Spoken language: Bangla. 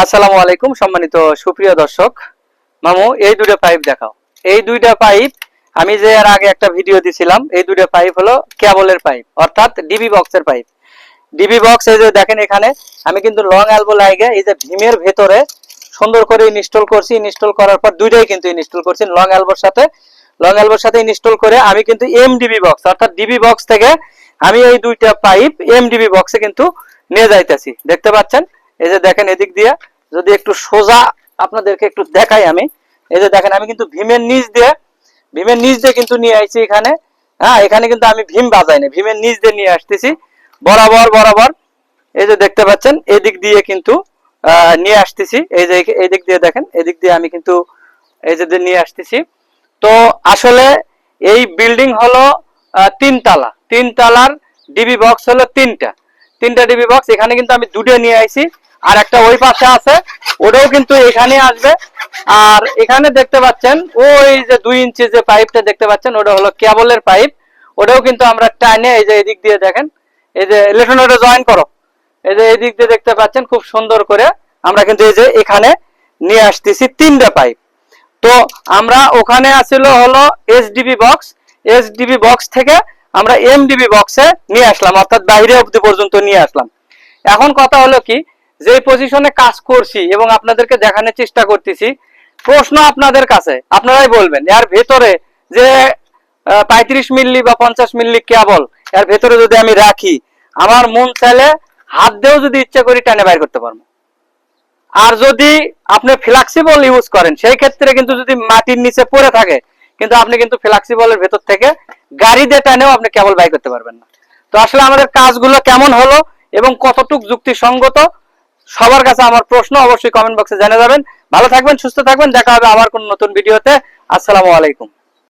আসসালামু আলাইকুম সম্মানিত সুপ্রিয় দর্শক। মামু এই দুটো পাইপ দেখাও। এই দুইটা পাইপ আমি যে এর আগে একটা ভিডিও দিছিলাম, এই দুটো পাইপ হলো কেবলের পাইপ, অর্থাৎ ডিবি বক্সের পাইপ। ডিবি বক্স এই যে দেখেন, এখানে আমি কিন্তু লং এলবো লাইগে এই যে ভীমের ভেতরে সুন্দর করে ইনস্টল করছি। ইনস্টল করার পর দুইটাই কিন্তু ইনস্টল করছি লং এলবোর সাথে ইনস্টল করে আমি কিন্তু এমডিবি বক্স অর্থাৎ ডিবি বক্স থেকে আমি এই দুইটা পাইপ এমডিবি বক্সে কিন্তু নিয়ে যাইতেছি। দেখতে পাচ্ছেন, এই যে দেখেন এদিক দিয়ে যদি একটু সোজা আপনাদেরকে একটু দেখাই, আমি এই যে দেখেন আমি কিন্তু ভীমের নিচ দিয়ে কিন্তু নিয়ে আসছি এখানে। হ্যাঁ, এখানে কিন্তু আমি ভীম বাজাই না, ভীমের নিচ দিয়ে নিয়ে আসতেছি বরাবর। এই যে দেখতে পাচ্ছেন এদিক দিয়ে কিন্তু নিয়ে আসতেছি। এই যে এই দিক দিয়ে দেখেন, এদিক দিয়ে আমি কিন্তু এই যে নিয়ে আসতেছি। তো আসলে এই বিল্ডিং হলো তিনতলার ডিবি বক্স হলো তিনটা ডিবি বক্স। এখানে কিন্তু আমি দুটো নিয়ে আইছি, আর একটা ওই পাশে আছে, ওটাও কিন্তু এখানে আসবে। আর এখানে দেখতে পাচ্ছেন ওই যে 2 ইঞ্চি যে পাইপটা দেখতে পাচ্ছেন, ওটা হলো কেবলের পাইপ। ওটাও কিন্তু আমরা টাইনে এই যে এদিক দিয়ে দেখেন, এই যে ইলেকট্রনটা জয়েন করো, এই যে এদিক দিয়ে দেখতে পাচ্ছেন খুব সুন্দর করে আমরা কিন্তু এই যে এখানে নিয়ে আসতেছি 3টা পাইপ। তো আমরা ওখানে আসলে হলো এসডিবি বক্স থেকে আমরা এমডিবি বক্সে নিয়ে আসলাম, অর্থাৎ বাইরে অবধি পর্যন্ত নিয়ে আসলাম। এখন কথা হলো কি, যে পজিশনে কাজ করছি এবং আপনাদেরকে দেখানোর চেষ্টা করতেছি, প্রশ্ন আপনাদের কাছে, আপনারাই বলবেন এর ভেতরে যে 35 মিলি বা 50 মিলি কেবল এর ভেতরে যদি আমি রাখি, আমার মন চাইলে হাত দিয়েও যদি ইচ্ছা করি টানে বাইর করতে পারবো। আর যদি আপনি ফ্লেক্সিবল ইউজ করেন, সেই ক্ষেত্রে কিন্তু যদি মাটির নিচে পড়ে থাকে, কিন্তু আপনি কিন্তু ফ্লেক্সিবলের ভেতর থেকে গাড়ি দিয়ে টানেও আপনি কেবল বাই করতে পারবেন না। তো আসলে আমাদের কাজগুলো কেমন হলো এবং কতটুকু যুক্তিসঙ্গত, সবার কাছে আমার প্রশ্ন, অবশ্যই কমেন্ট বক্সে জানিয়ে যাবেন। ভালো থাকবেন, সুস্থ থাকবেন, দেখা হবে আবার কোন নতুন ভিডিওতে। আসসালামু আলাইকুম।